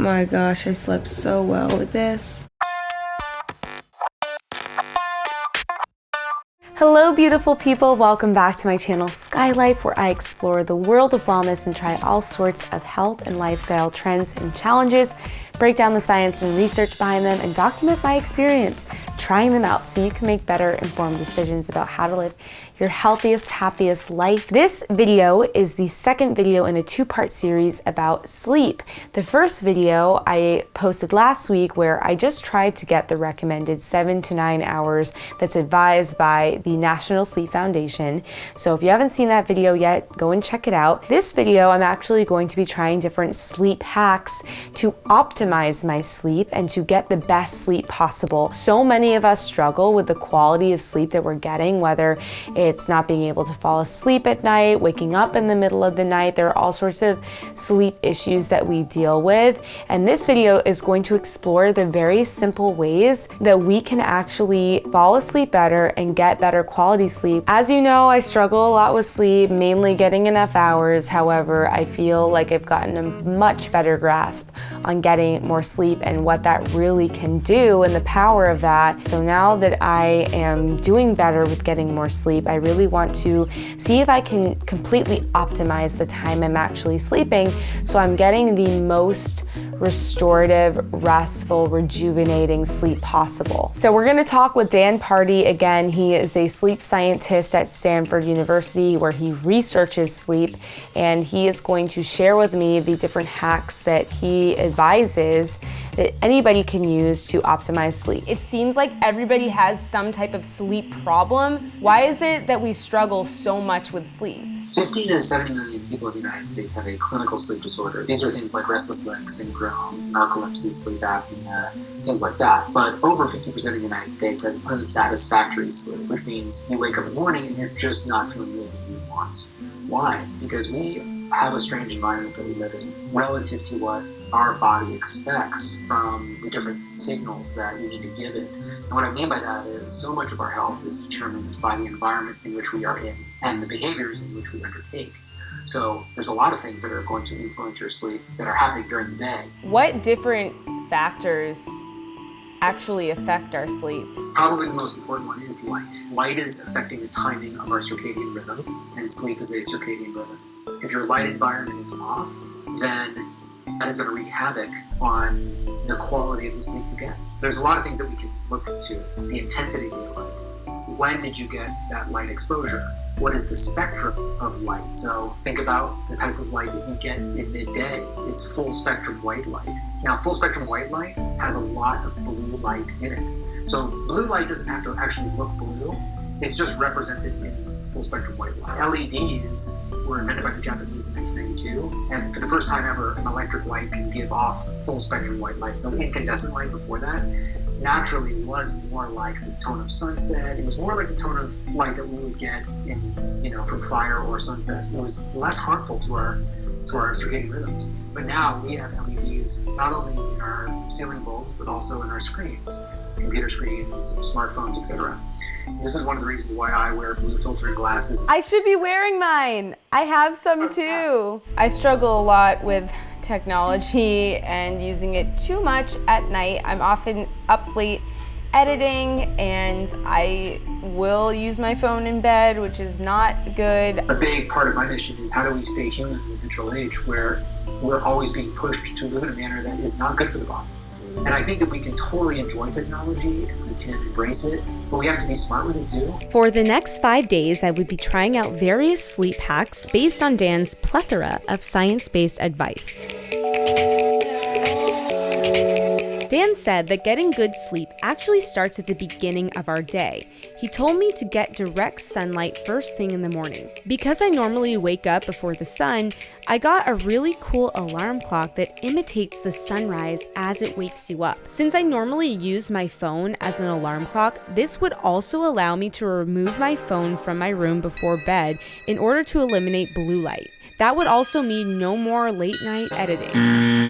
my gosh, I slept so well with this. Hello beautiful people, welcome back to my channel Sky Life, where I explore the world of wellness and try all sorts of health and lifestyle trends and challenges, break down the science and research behind them, and document my experience trying them out so you can make better informed decisions about how to live your healthiest, happiest life. This video is the second video in a two-part series about sleep. The first video I posted last week where I just tried to get the recommended 7 to 9 hours that's advised by the National Sleep Foundation. So if you haven't seen that video yet, go and check it out. This video, I'm actually going to be trying different sleep hacks to optimize my sleep and to get the best sleep possible. So many of us struggle with the quality of sleep that we're getting, whether it's not being able to fall asleep at night, waking up in the middle of the night. There are all sorts of sleep issues that we deal with. And this video is going to explore the very simple ways that we can actually fall asleep better and get better quality sleep. As you know, I struggle a lot with sleep, mainly getting enough hours. However, I feel like I've gotten a much better grasp on getting more sleep and what that really can do and the power of that. So now that I am doing better with getting more sleep, I really want to see if I can completely optimize the time I'm actually sleeping so I'm getting the most restorative, restful, rejuvenating sleep possible. So we're gonna talk with Dan Pardi again. He is a sleep scientist at Stanford University where he researches sleep, and he is going to share with me the different hacks that he advises that anybody can use to optimize sleep. It seems like everybody has some type of sleep problem. Why is it that we struggle so much with sleep? 50 to 70 million people in the United States have a clinical sleep disorder. These are things like restless leg syndrome, narcolepsy, sleep apnea, things like that. But over 50% of the United States has unsatisfactory sleep, which means you wake up in the morning and you're just not feeling the way you want. Why? Because we have a strange environment that we live in relative to what our body expects from the different signals that we need to give it. And what I mean by that is so much of our health is determined by the environment in which we are in and the behaviors in which we undertake. So there's a lot of things that are going to influence your sleep that are happening during the day. What different factors actually affect our sleep? Probably the most important one is light. Light is affecting the timing of our circadian rhythm, and sleep is a circadian rhythm. If your light environment is off, then that is going to wreak havoc on the quality of the sleep you get. There's a lot of things that we can look to. The intensity of the light. When did you get that light exposure? What is the spectrum of light? So think about the type of light that you get in midday. It's full spectrum white light. Now, full spectrum white light has a lot of blue light in it. So blue light doesn't have to actually look blue. It's just represented in full spectrum white light. LEDs were invented by the Japanese in 1992, and for the first time ever, an electric light can give off full spectrum white light. So incandescent light before that naturally was more like the tone of sunset. It was more like the tone of light that we would get from fire or sunset. It was less harmful to our circadian rhythms. But now we have LEDs not only in our ceiling bulbs but also in our screens. Computer screens, smartphones, etc. This is one of the reasons why I wear blue filtering glasses. I should be wearing mine. I have some too. I struggle a lot with technology and using it too much at night. I'm often up late editing and I will use my phone in bed, which is not good. A big part of my mission is how do we stay human in the digital age where we're always being pushed to live in a manner that is not good for the body. And I think that we can totally enjoy technology and we can embrace it, but we have to be smart with it too. For the next 5 days, I would be trying out various sleep hacks based on Dan's plethora of science-based advice. Dan said that getting good sleep actually starts at the beginning of our day. He told me to get direct sunlight first thing in the morning. Because I normally wake up before the sun, I got a really cool alarm clock that imitates the sunrise as it wakes you up. Since I normally use my phone as an alarm clock, this would also allow me to remove my phone from my room before bed in order to eliminate blue light. That would also mean no more late night editing.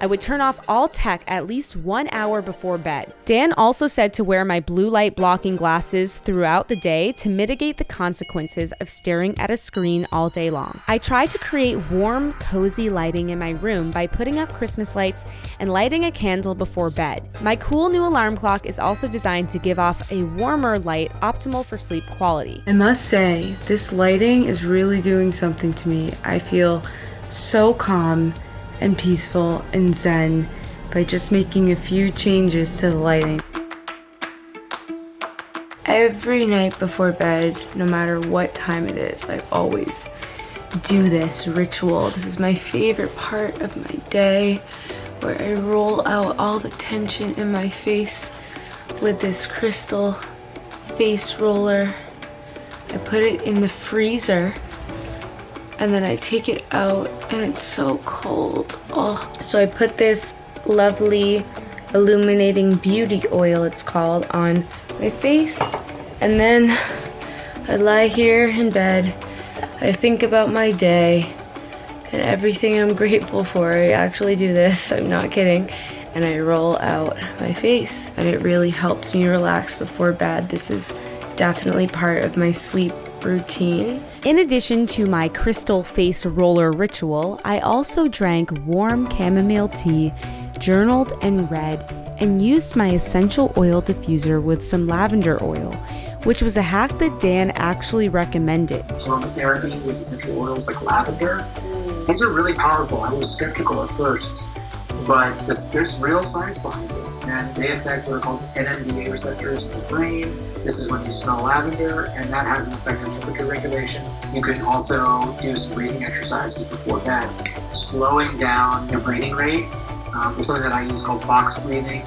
I would turn off all tech at least 1 hour before bed. Dan also said to wear my blue light blocking glasses throughout the day to mitigate the consequences of staring at a screen all day long. I tried to create warm, cozy lighting in my room by putting up Christmas lights and lighting a candle before bed. My cool new alarm clock is also designed to give off a warmer light, optimal for sleep quality. I must say, this lighting is really doing something to me. I feel so calm and peaceful and zen by just making a few changes to the lighting. Every night before bed, no matter what time it is, I always do this ritual. This is my favorite part of my day, where I roll out all the tension in my face with this crystal face roller. I put it in the freezer and then I take it out and it's so cold. Oh, so I put this lovely illuminating beauty oil, it's called, on my face, and then I lie here in bed. I think about my day and everything I'm grateful for. I actually do this, I'm not kidding, and I roll out my face, and it really helps me relax before bed. This is definitely part of my sleep routine. In addition to my crystal face roller ritual, I also drank warm chamomile tea, journaled and read, and used my essential oil diffuser with some lavender oil, which was a hack that Dan actually recommended. Aromatherapy with essential oils like lavender, these are really powerful. I was skeptical at first, but there's real science behind it, and they affect what are called NMDA receptors in the brain. This is when you smell lavender, and that has an effect on temperature regulation. You can also do some breathing exercises before bed, slowing down your breathing rate. There's something that I use called box breathing.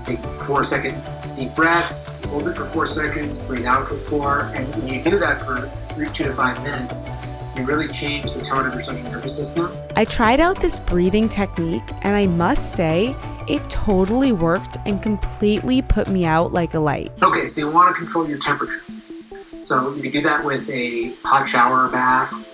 Take 4-second deep breath, hold it for 4 seconds, breathe out for 4, and when you do that for 2 to 5 minutes, you really change the tone of your central nervous system. I tried out this breathing technique, and I must say, it totally worked and completely put me out like a light. Okay, so you want to control your temperature. So you can do that with a hot shower or bath.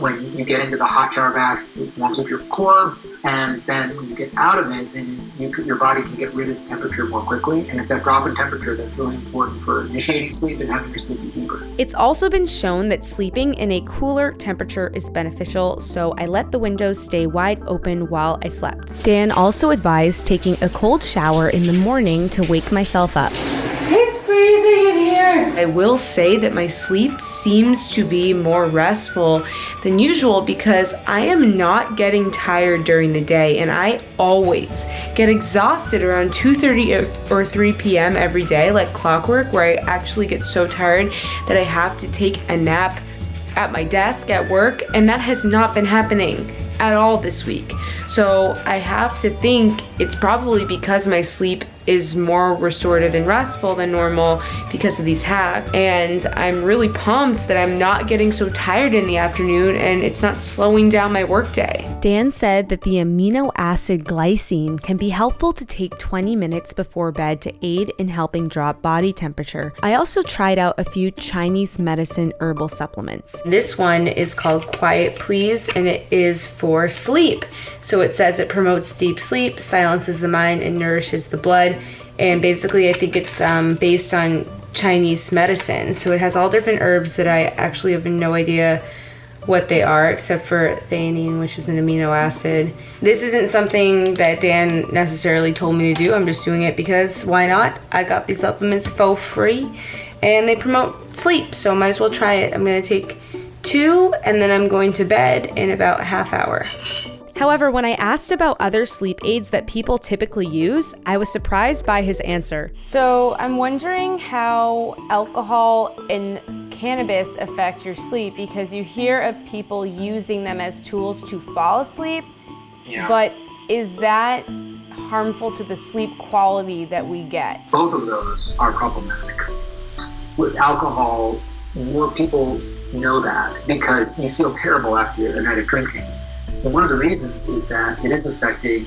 When you get into the hot shower bath, it warms up your core, and then when you get out of it, then your body can get rid of the temperature more quickly, and it's that drop in temperature that's really important for initiating sleep and having your sleep deeper. It's also been shown that sleeping in a cooler temperature is beneficial, so I let the windows stay wide open while I slept. Dan also advised taking a cold shower in the morning to wake myself up. It's freezing in here! I will say that my sleep seems to be more restful than usual because I am not getting tired during the day, and I always get exhausted around 2:30 or 3 p.m. every day, like clockwork, where I actually get so tired that I have to take a nap at my desk at work, and that has not been happening at all this week. So I have to think it's probably because my sleep is more restorative and restful than normal because of these hacks. And I'm really pumped that I'm not getting so tired in the afternoon and it's not slowing down my workday. Dan said that the amino acid glycine can be helpful to take 20 minutes before bed to aid in helping drop body temperature. I also tried out a few Chinese medicine herbal supplements. This one is called Quiet Please, and it is for sleep. So it says it promotes deep sleep, silences the mind, and nourishes the blood. And basically, I think it's based on Chinese medicine. So it has all different herbs that I actually have no idea what they are, except for theanine, which is an amino acid. This isn't something that Dan necessarily told me to do. I'm just doing it because why not? I got these supplements for free, and they promote sleep, so might as well try it. I'm gonna take 2, and then I'm going to bed in about a half hour. However, when I asked about other sleep aids that people typically use, I was surprised by his answer. So I'm wondering how alcohol and cannabis affect your sleep, because you hear of people using them as tools to fall asleep, but is that harmful to the sleep quality that we get? Both of those are problematic. With alcohol, more people know that because you feel terrible after a night of drinking. And one of the reasons is that it is affecting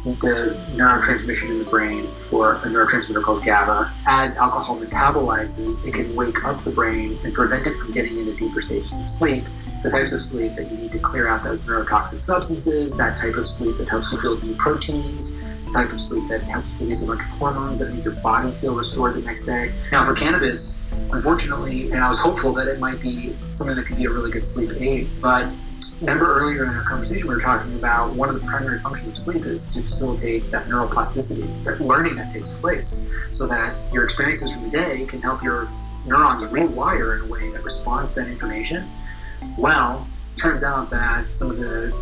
the neurotransmission in the brain for a neurotransmitter called GABA. As alcohol metabolizes, it can wake up the brain and prevent it from getting into deeper stages of sleep. the types of sleep that you need to clear out those neurotoxic substances, that type of sleep that helps you build new proteins, the type of sleep that helps release a bunch of hormones that make your body feel restored the next day. Now for cannabis, unfortunately, and I was hopeful that it might be something that could be a really good sleep aid, but remember earlier in our conversation we were talking about one of the primary functions of sleep is to facilitate that neuroplasticity, that learning that takes place, so that your experiences from the day can help your neurons rewire in a way that responds to that information. Well, it turns out that some of the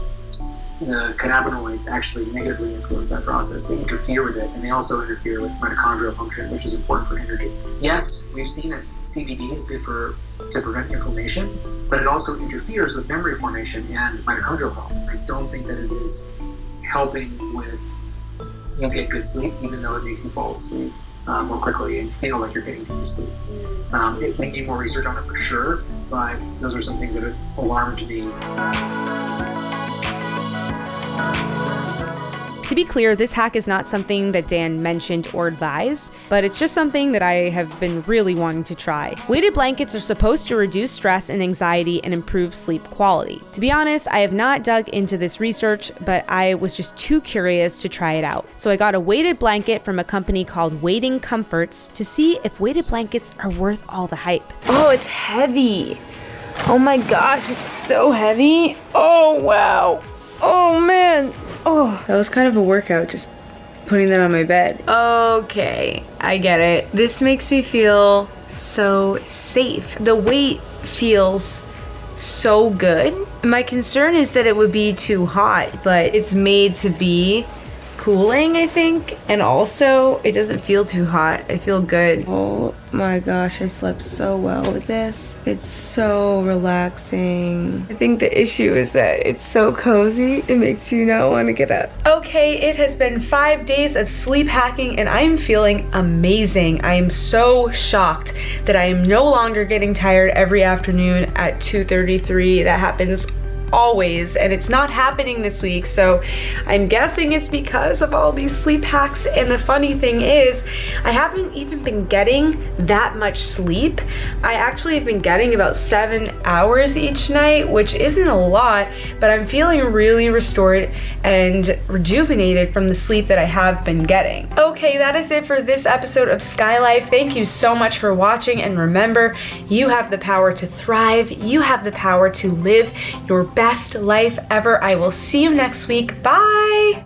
cannabinoids actually negatively influence that process. They interfere with it, and they also interfere with mitochondrial function, which is important for energy. Yes, we've seen that CBD is good to prevent inflammation, but it also interferes with memory formation and mitochondrial health. I don't think that it is helping with you get good sleep, even though it makes you fall asleep more quickly and feel like you're getting to sleep. We need more research on it for sure, but those are some things that have alarmed me. To be clear, this hack is not something that Dan mentioned or advised, but it's just something that I have been really wanting to try. Weighted blankets are supposed to reduce stress and anxiety and improve sleep quality. To be honest, I have not dug into this research, but I was just too curious to try it out. So I got a weighted blanket from a company called Weighting Comforts to see if weighted blankets are worth all the hype. Oh, it's heavy. Oh my gosh, it's so heavy. Oh, wow. Oh, man. Oh, that was kind of a workout, just putting that on my bed. Okay, I get it. This makes me feel so safe. The weight feels so good. My concern is that it would be too hot, but it's made to be cooling, I think. And also, it doesn't feel too hot. I feel good. Oh my gosh, I slept so well with this. It's so relaxing. I think the issue is that it's so cozy, it makes you not want to get up. Okay, it has been 5 days of sleep hacking and I am feeling amazing. I am so shocked that I am no longer getting tired every afternoon at 2:33. That happens always, and it's not happening this week, so I'm guessing it's because of all these sleep hacks. And the funny thing is, I haven't even been getting that much sleep. I actually have been getting about 7 hours each night, which isn't a lot, but I'm feeling really restored and rejuvenated from the sleep that I have been getting. Okay, that is it for this episode of Sky Life. Thank you so much for watching, and remember, you have the power to thrive. You have the power to live your best life ever. I will see you next week. Bye!